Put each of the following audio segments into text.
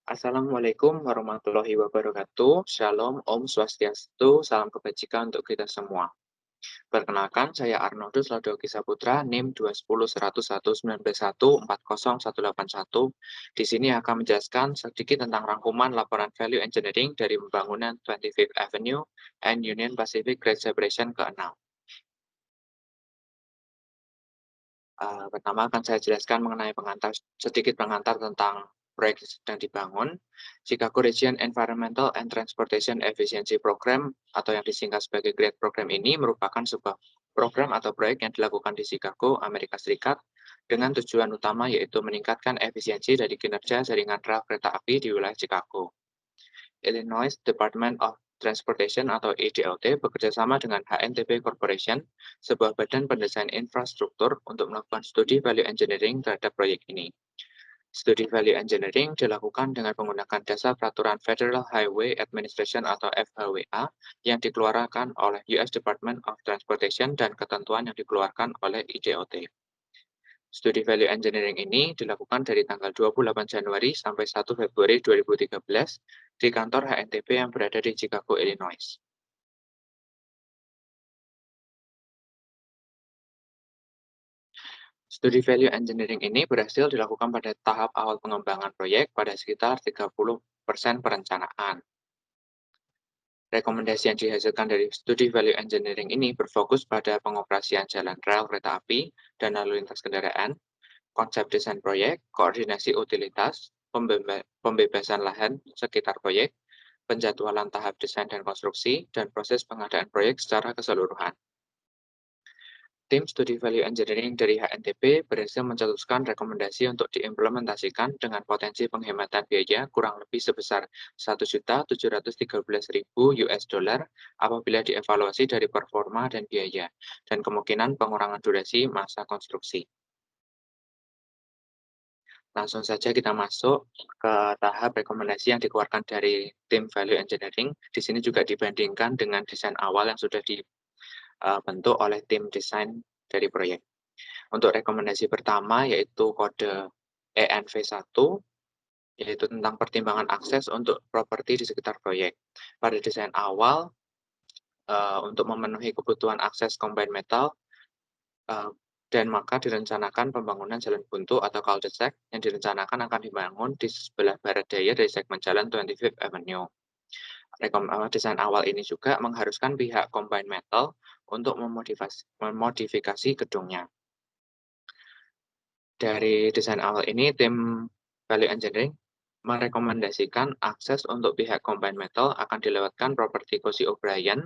Assalamualaikum warahmatullahi wabarakatuh. Shalom, Om Swastiastu, salam kebajikan untuk kita semua. Perkenalkan, saya Arnoldo Sladoki Saputra, NIM 2101191401881. Di sini akan menjelaskan sedikit tentang rangkuman laporan Value Engineering dari pembangunan 25th Avenue and Union Pacific Great Separation ke-6. Pertama akan saya jelaskan mengenai sedikit pengantar tentang proyek yang sedang dibangun. Chicago Region Environmental and Transportation Efficiency Program atau yang disingkat sebagai GREAT program ini merupakan sebuah program atau proyek yang dilakukan di Chicago, Amerika Serikat dengan tujuan utama yaitu meningkatkan efisiensi dari kinerja jaringan rel kereta api di wilayah Chicago. Illinois Department of Transportation atau EDOT bekerjasama dengan HNTP Corporation, sebuah badan pendesain infrastruktur untuk melakukan studi value engineering terhadap proyek ini. Studi value engineering dilakukan dengan menggunakan dasar peraturan Federal Highway Administration atau FHWA yang dikeluarkan oleh US Department of Transportation dan ketentuan yang dikeluarkan oleh EDOT. Studi value engineering ini dilakukan dari tanggal 28 Januari sampai 1 Februari 2013 di kantor HNTP yang berada di Chicago, Illinois. Studi value engineering ini berhasil dilakukan pada tahap awal pengembangan proyek pada sekitar 30% perencanaan. Rekomendasi yang dihasilkan dari studi value engineering ini berfokus pada pengoperasian jalan rel kereta api dan lalu lintas kendaraan, konsep desain proyek, koordinasi utilitas, pembebasan lahan sekitar proyek, penjadwalan tahap desain dan konstruksi, dan proses pengadaan proyek secara keseluruhan. Tim studi value engineering dari HNTP berhasil mencetuskan rekomendasi untuk diimplementasikan dengan potensi penghematan biaya kurang lebih sebesar 1.713.000 US dollar apabila dievaluasi dari performa dan biaya, dan kemungkinan pengurangan durasi masa konstruksi. Langsung saja kita masuk ke tahap rekomendasi yang dikeluarkan dari tim value engineering. Di sini juga dibandingkan dengan desain awal yang sudah dibentuk oleh tim desain dari proyek. Untuk rekomendasi pertama yaitu kode ENV1, yaitu tentang pertimbangan akses untuk properti di sekitar proyek. Pada desain awal, untuk memenuhi kebutuhan akses combine metal, dan maka direncanakan pembangunan jalan buntu atau cul-de-sac yang direncanakan akan dibangun di sebelah barat daya dari segmen jalan 25th Avenue. Desain awal ini juga mengharuskan pihak combine metal untuk memodifikasi gedungnya. Dari desain awal ini, tim value engineering merekomendasikan akses untuk pihak combine metal akan dilewatkan properti Cozy O'Brien,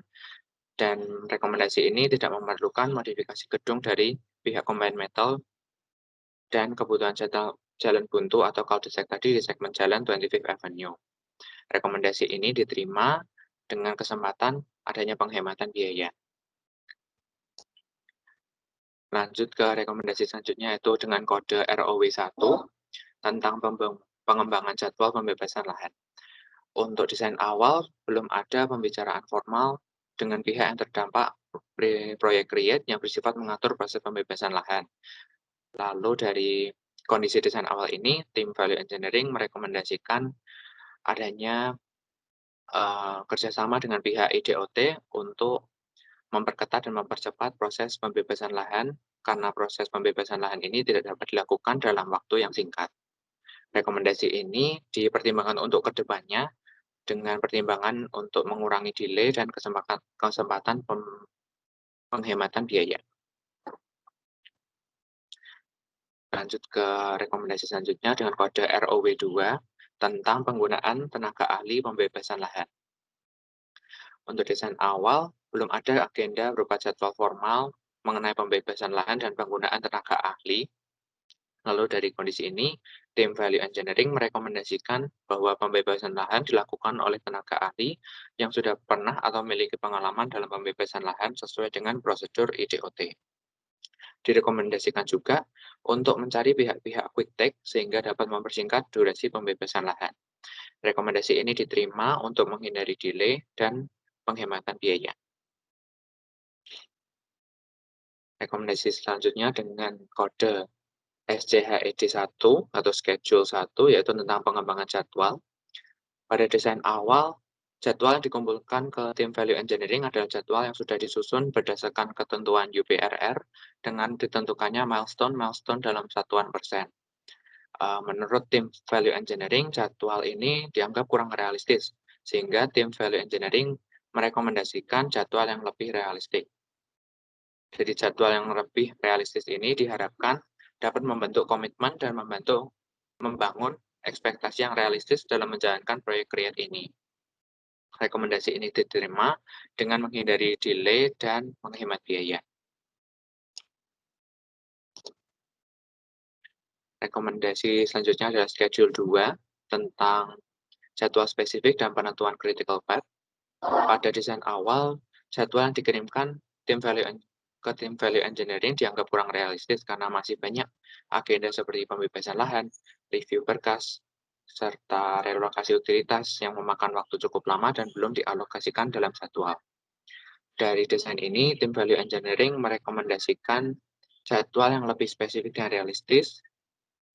dan rekomendasi ini tidak memerlukan modifikasi gedung dari pihak combine metal dan kebutuhan jalan buntu atau cul-de-sac tadi di segmen jalan 25th Avenue. Rekomendasi ini diterima dengan kesempatan adanya penghematan biaya. Lanjut ke rekomendasi selanjutnya yaitu dengan kode ROW1 tentang pengembangan jadwal pembebasan lahan. Untuk desain awal, belum ada pembicaraan formal dengan pihak yang terdampak proyek RIET yang bersifat mengatur proses pembebasan lahan. Lalu dari kondisi desain awal ini, tim value engineering merekomendasikan adanya kerjasama dengan pihak IDOT untuk memperketat dan mempercepat proses pembebasan lahan, karena proses pembebasan lahan ini tidak dapat dilakukan dalam waktu yang singkat. Rekomendasi ini dipertimbangkan untuk kedepannya dengan pertimbangan untuk mengurangi delay dan kesempatan penghematan biaya. Lanjut ke rekomendasi selanjutnya dengan kode ROW2 tentang penggunaan tenaga ahli pembebasan lahan. Untuk desain awal, belum ada agenda berupa jadwal formal mengenai pembebasan lahan dan penggunaan tenaga ahli. Lalu dari kondisi ini, tim value engineering merekomendasikan bahwa pembebasan lahan dilakukan oleh tenaga ahli yang sudah pernah atau memiliki pengalaman dalam pembebasan lahan sesuai dengan prosedur IDOT. Direkomendasikan juga untuk mencari pihak-pihak quick take sehingga dapat mempersingkat durasi pembebasan lahan. Rekomendasi ini diterima untuk menghindari delay dan penghematan biaya. Rekomendasi selanjutnya dengan kode SCHED1 atau Schedule 1 yaitu tentang pengembangan jadwal. Pada desain awal, jadwal yang dikumpulkan ke tim value engineering adalah jadwal yang sudah disusun berdasarkan ketentuan UPRR dengan ditentukannya milestone-milestone dalam satuan persen. Menurut tim value engineering, jadwal ini dianggap kurang realistis, sehingga tim value engineering merekomendasikan jadwal yang lebih realistik. Jadi jadwal yang lebih realistis ini diharapkan dapat membentuk komitmen dan membangun ekspektasi yang realistis dalam menjalankan proyek Create ini. Rekomendasi ini diterima dengan menghindari delay dan menghemat biaya. Rekomendasi selanjutnya adalah Schedule 2 tentang jadwal spesifik dan penentuan critical path. Pada desain awal, jadwal yang dikirimkan ke tim value engineering dianggap kurang realistis karena masih banyak agenda seperti pembebasan lahan, review berkas, serta relokasi utilitas yang memakan waktu cukup lama dan belum dialokasikan dalam jadwal. Dari desain ini, tim value engineering merekomendasikan jadwal yang lebih spesifik dan realistis.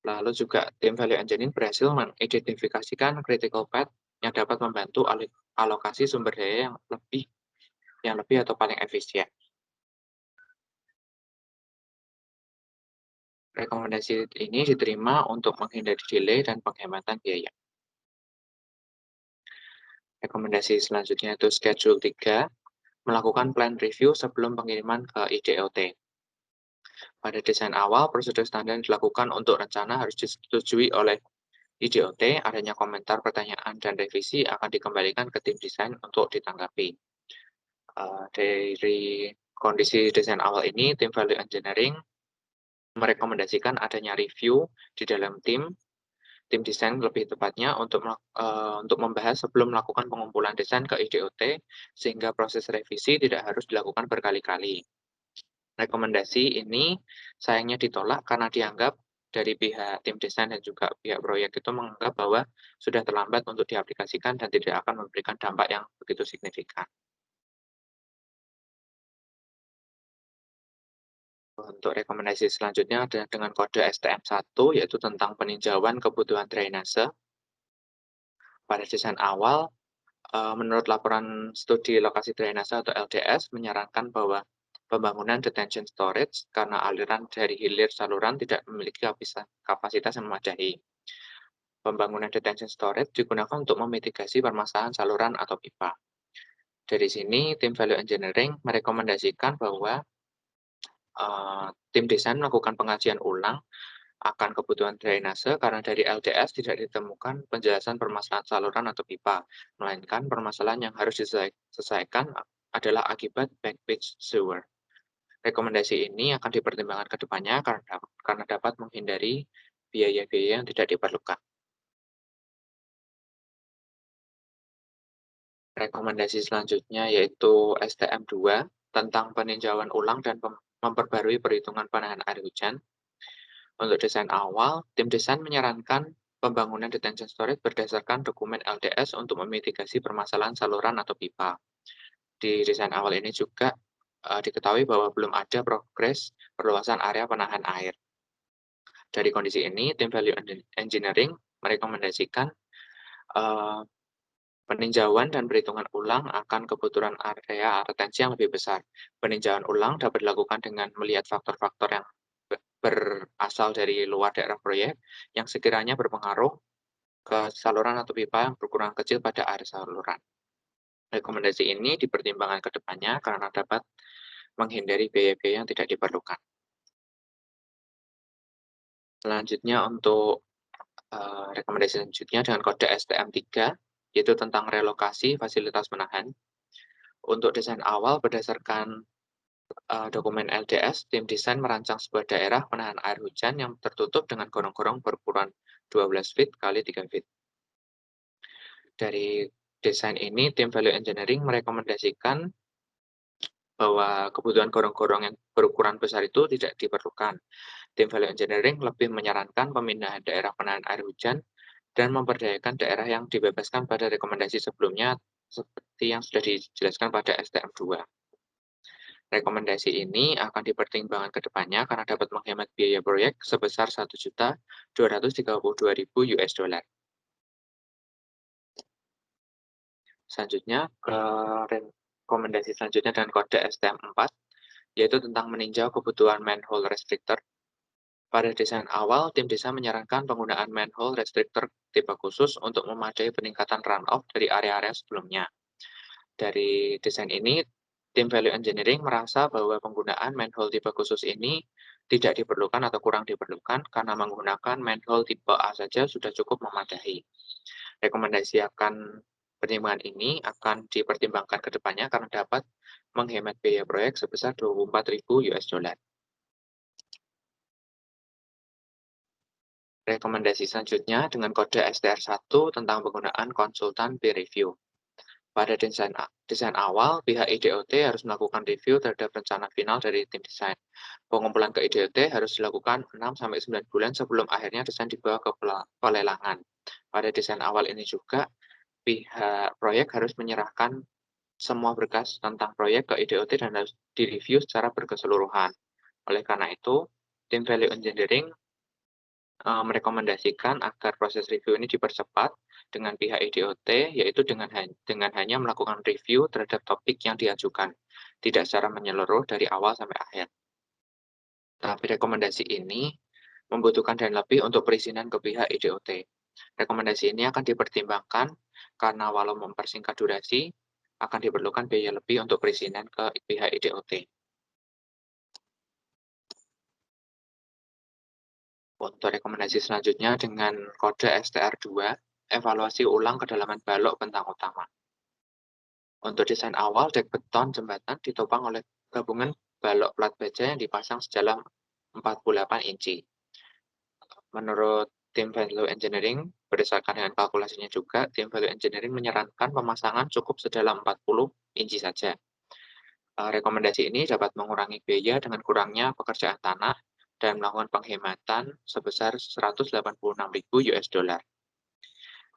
Lalu juga tim value engineering berhasil mengidentifikasikan critical path yang dapat membantu alokasi sumber daya yang lebih atau paling efisien. Rekomendasi ini diterima untuk menghindari delay dan penghematan biaya. Rekomendasi selanjutnya itu Schedule 3, melakukan plan review sebelum pengiriman ke IDOT. Pada desain awal, prosedur standar dilakukan untuk rencana harus disetujui oleh IDOT, adanya komentar, pertanyaan, dan revisi akan dikembalikan ke tim desain untuk ditanggapi. Dari kondisi desain awal ini, tim value engineering merekomendasikan adanya review di dalam tim desain lebih tepatnya untuk membahas sebelum melakukan pengumpulan desain ke IDOT, sehingga proses revisi tidak harus dilakukan berkali-kali. Rekomendasi ini sayangnya ditolak karena dianggap dari pihak tim desain dan juga pihak proyek itu menganggap bahwa sudah terlambat untuk diaplikasikan dan tidak akan memberikan dampak yang begitu signifikan. Untuk rekomendasi selanjutnya adalah dengan kode STM1, yaitu tentang peninjauan kebutuhan drainase. Pada desain awal, menurut laporan studi lokasi drainase atau LDS menyarankan bahwa pembangunan detention storage karena aliran dari hilir saluran tidak memiliki kapasitas yang memadai. Pembangunan detention storage digunakan untuk memitigasi permasalahan saluran atau pipa. Dari sini, tim value engineering merekomendasikan bahwa tim desain melakukan pengajian ulang akan kebutuhan drainase karena dari LDS tidak ditemukan penjelasan permasalahan saluran atau pipa, melainkan permasalahan yang harus diselesaikan adalah akibat backpitch sewer. Rekomendasi ini akan dipertimbangkan ke depannya karena dapat menghindari biaya-biaya yang tidak diperlukan. Rekomendasi selanjutnya yaitu STM2 tentang peninjauan ulang dan memperbarui perhitungan penahan air hujan. Untuk desain awal, tim desain menyarankan pembangunan detention storage berdasarkan dokumen LDS untuk memitigasi permasalahan saluran atau pipa. Di desain awal ini juga diketahui bahwa belum ada progres perluasan area penahan air. Dari kondisi ini, tim value engineering merekomendasikan peninjauan dan perhitungan ulang akan kebutuhan area retensi yang lebih besar. Peninjauan ulang dapat dilakukan dengan melihat faktor-faktor yang berasal dari luar daerah proyek yang sekiranya berpengaruh ke saluran atau pipa yang berukuran kecil pada area saluran. Rekomendasi ini dipertimbangkan ke depannya karena dapat menghindari biaya-biaya yang tidak diperlukan. Selanjutnya untuk rekomendasi selanjutnya dengan kode STM3, yaitu tentang relokasi fasilitas penahan. Untuk desain awal berdasarkan dokumen LDS, tim desain merancang sebuah daerah penahan air hujan yang tertutup dengan gorong-gorong berukuran 12 feet kali 3 feet. Dari desain ini, tim value engineering merekomendasikan bahwa kebutuhan gorong-gorong yang berukuran besar itu tidak diperlukan. Tim value engineering lebih menyarankan pemindahan daerah penahan air hujan dan memperdayakan daerah yang dibebaskan pada rekomendasi sebelumnya seperti yang sudah dijelaskan pada STM2. Rekomendasi ini akan dipertimbangkan ke depannya karena dapat menghemat biaya proyek sebesar $1.232.000 US. Selanjutnya ke rekomendasi selanjutnya dengan kode STM4, yaitu tentang meninjau kebutuhan manhole restrictor. Pada desain awal, tim desain menyarankan penggunaan manhole restrictor tipe khusus untuk memadai peningkatan runoff dari area-area sebelumnya. Dari desain ini, tim value engineering merasa bahwa penggunaan manhole tipe khusus ini tidak diperlukan atau kurang diperlukan karena menggunakan manhole tipe A saja sudah cukup memadai. Rekomendasi akan pertimbangan ini akan dipertimbangkan ke depannya karena dapat menghemat biaya proyek sebesar 24.000 US dollar. Rekomendasi selanjutnya dengan kode STR1 tentang penggunaan konsultan peer review. Pada desain awal, pihak IDOT harus melakukan review terhadap rencana final dari tim desain. Pengumpulan ke IDOT harus dilakukan 6-9 bulan sebelum akhirnya desain dibawa ke pelelangan. Pada desain awal ini juga, pihak proyek harus menyerahkan semua berkas tentang proyek ke IDOT dan harus direview secara berkeseluruhan. Oleh karena itu, tim value engineering merekomendasikan agar proses review ini dipercepat dengan pihak IDOT, yaitu dengan hanya melakukan review terhadap topik yang diajukan, tidak secara menyeluruh dari awal sampai akhir. Tapi rekomendasi ini membutuhkan dana lebih untuk perizinan ke pihak IDOT. Rekomendasi ini akan dipertimbangkan karena walau mempersingkat durasi, akan diperlukan biaya lebih untuk perizinan ke pihak IDOT. Untuk rekomendasi selanjutnya dengan kode STR2, evaluasi ulang kedalaman balok bentang utama. Untuk desain awal, dek beton jembatan ditopang oleh gabungan balok plat baja yang dipasang sedalam 48 inci. Menurut tim value engineering, berdasarkan dengan kalkulasinya juga, tim value engineering menyarankan pemasangan cukup sedalam 40 inci saja. Rekomendasi ini dapat mengurangi biaya dengan kurangnya pekerjaan tanah dan melakukan penghematan sebesar 186.000 US dollar.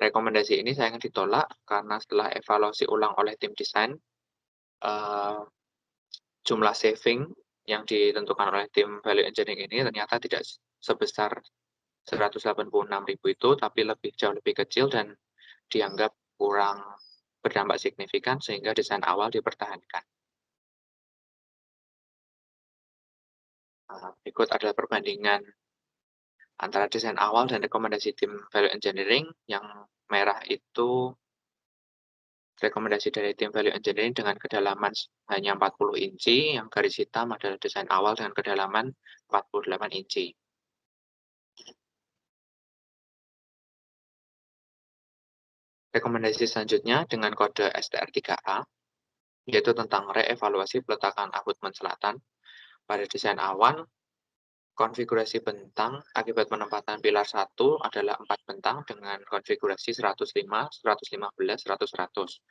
Rekomendasi ini sayangnya ditolak karena setelah evaluasi ulang oleh tim desain, jumlah saving yang ditentukan oleh tim value engineering ini ternyata tidak sebesar 186.000 itu, tapi jauh lebih kecil dan dianggap kurang berdampak signifikan sehingga desain awal dipertahankan. Berikut adalah perbandingan antara desain awal dan rekomendasi tim value engineering. Yang merah itu rekomendasi dari tim value engineering dengan kedalaman hanya 40 inci, yang garis hitam adalah desain awal dengan kedalaman 48 inci. Rekomendasi selanjutnya dengan kode STR3A, yaitu tentang reevaluasi peletakan abutmen selatan. Pada desain awal, konfigurasi bentang akibat penempatan pilar 1 adalah 4 bentang dengan konfigurasi 105, 115, 100.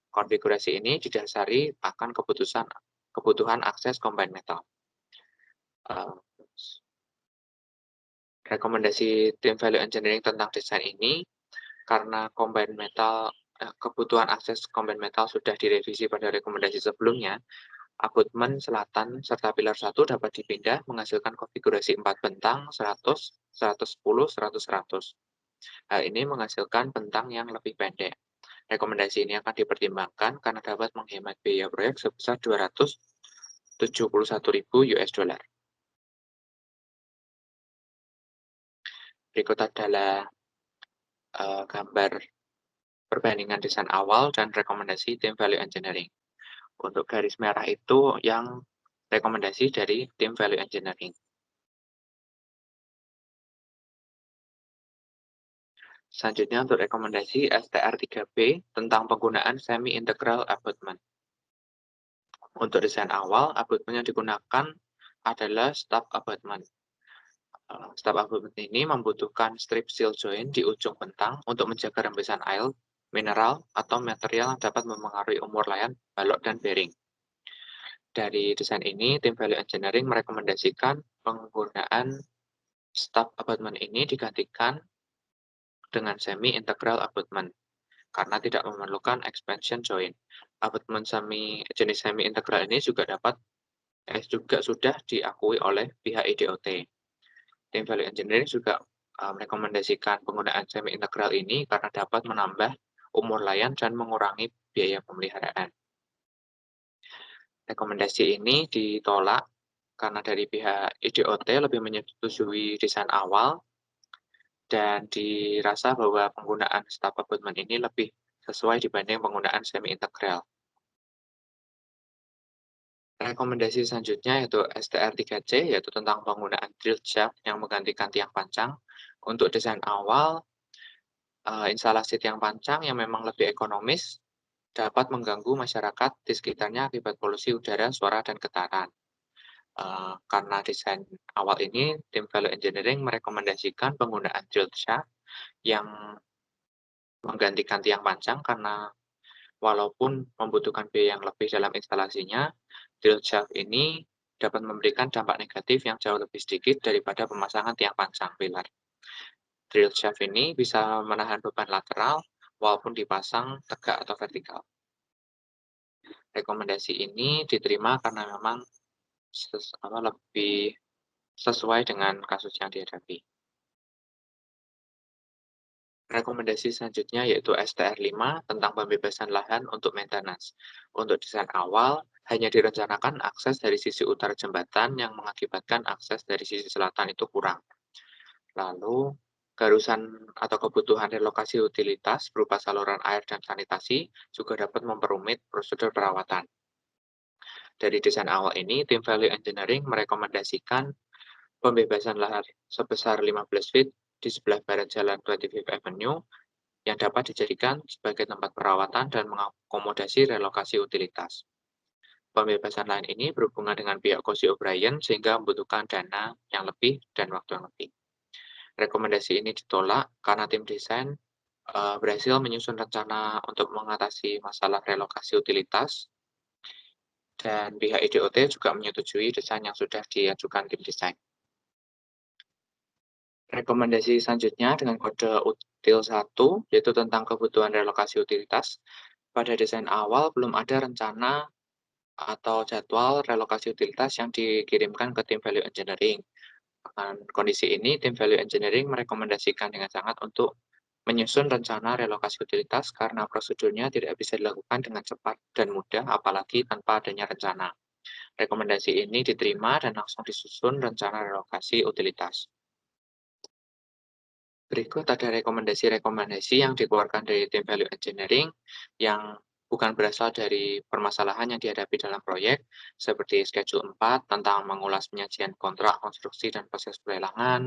Konfigurasi ini didasari akan kebutuhan akses combine metal. Rekomendasi tim value engineering tentang desain ini, karena kebutuhan akses combine metal sudah direvisi pada rekomendasi sebelumnya, abutmen selatan serta pilar 1 dapat dipindah menghasilkan konfigurasi 4 bentang 100, 110, 100, 100. Hal ini menghasilkan bentang yang lebih pendek. Rekomendasi ini akan dipertimbangkan karena dapat menghemat biaya proyek sebesar 271.000 US dollar. Berikut adalah gambar perbandingan desain awal dan rekomendasi tim value engineering. Untuk garis merah itu yang rekomendasi dari tim value engineering. Selanjutnya untuk rekomendasi STR3B tentang penggunaan semi-integral abutment. Untuk desain awal, abutment yang digunakan adalah stub abutment. Stub abutment ini membutuhkan strip seal joint di ujung bentang untuk menjaga rembesan air, mineral, atau material yang dapat memengaruhi umur layan, balok, dan bearing. Dari desain ini, tim value engineering merekomendasikan penggunaan stub abutment ini digantikan dengan semi-integral abutment karena tidak memerlukan expansion joint. Abutment jenis semi-integral ini juga sudah diakui oleh pihak IDOT. Tim value engineering juga merekomendasikan penggunaan semi-integral ini karena dapat menambah umur layan dan mengurangi biaya pemeliharaan. Rekomendasi ini ditolak karena dari pihak IDOT lebih menyetujui desain awal dan dirasa bahwa penggunaan staf abutmen ini lebih sesuai dibanding penggunaan semi integral. Rekomendasi selanjutnya yaitu STR3C, yaitu tentang penggunaan drill shaft yang menggantikan tiang pancang. Untuk desain awal, instalasi tiang pancang yang memang lebih ekonomis dapat mengganggu masyarakat di sekitarnya akibat polusi udara, suara, dan getaran. Karena desain awal ini, tim Value Engineering merekomendasikan penggunaan drill shaft yang menggantikan tiang pancang karena walaupun membutuhkan biaya yang lebih dalam instalasinya, drill shaft ini dapat memberikan dampak negatif yang jauh lebih sedikit daripada pemasangan tiang pancang pilar. Drill shaft ini bisa menahan beban lateral walaupun dipasang tegak atau vertikal. Rekomendasi ini diterima karena memang lebih sesuai dengan kasus yang dihadapi. Rekomendasi selanjutnya yaitu STR5 tentang pembebasan lahan untuk maintenance. Untuk desain awal, hanya direncanakan akses dari sisi utara jembatan yang mengakibatkan akses dari sisi selatan itu kurang. Lalu, keharusan atau kebutuhan relokasi utilitas berupa saluran air dan sanitasi juga dapat memperumit prosedur perawatan. Dari desain awal ini, tim Value Engineering merekomendasikan pembebasan lahan sebesar 15 feet di sebelah barat jalan 25th Avenue yang dapat dijadikan sebagai tempat perawatan dan mengakomodasi relokasi utilitas. Pembebasan lahan ini berhubungan dengan pihak Cozy O'Brien sehingga membutuhkan dana yang lebih dan waktu yang lebih. Rekomendasi ini ditolak karena tim desain berhasil menyusun rencana untuk mengatasi masalah relokasi utilitas dan pihak IDOT juga menyetujui desain yang sudah diajukan tim desain. Rekomendasi selanjutnya dengan kode util 1, yaitu tentang kebutuhan relokasi utilitas. Pada desain awal belum ada rencana atau jadwal relokasi utilitas yang dikirimkan ke tim Value Engineering. Dengan kondisi ini, tim Value Engineering merekomendasikan dengan sangat untuk menyusun rencana relokasi utilitas karena prosedurnya tidak bisa dilakukan dengan cepat dan mudah, apalagi tanpa adanya rencana. Rekomendasi ini diterima dan langsung disusun rencana relokasi utilitas. Berikut ada rekomendasi-rekomendasi yang dikeluarkan dari tim Value Engineering yang bukan berasal dari permasalahan yang dihadapi dalam proyek, seperti Schedule 4 tentang mengulas penyajian kontrak konstruksi dan proses pelelangan,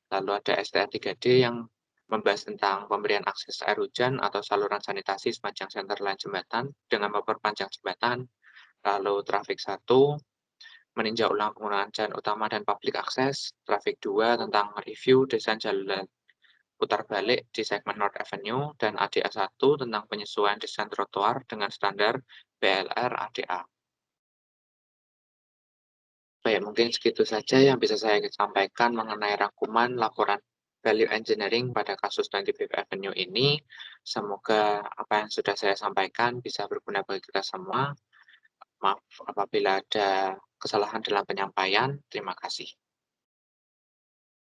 lalu ada STR3D yang membahas tentang pemberian akses air hujan atau saluran sanitasi sepanjang center line jembatan dengan memperpanjang jembatan, lalu Traffic 1 meninjau ulang penggunaan jalan utama dan public access, Traffic 2 tentang review desain jalan putar balik di segmen North Avenue, dan ADA1 tentang penyesuaian desain trotoar dengan standar BLR ADA. Baik, mungkin segitu saja yang bisa saya sampaikan mengenai rangkuman laporan Value Engineering pada kasus 25th Avenue ini. Semoga apa yang sudah saya sampaikan bisa berguna bagi kita semua. Maaf apabila ada kesalahan dalam penyampaian. Terima kasih.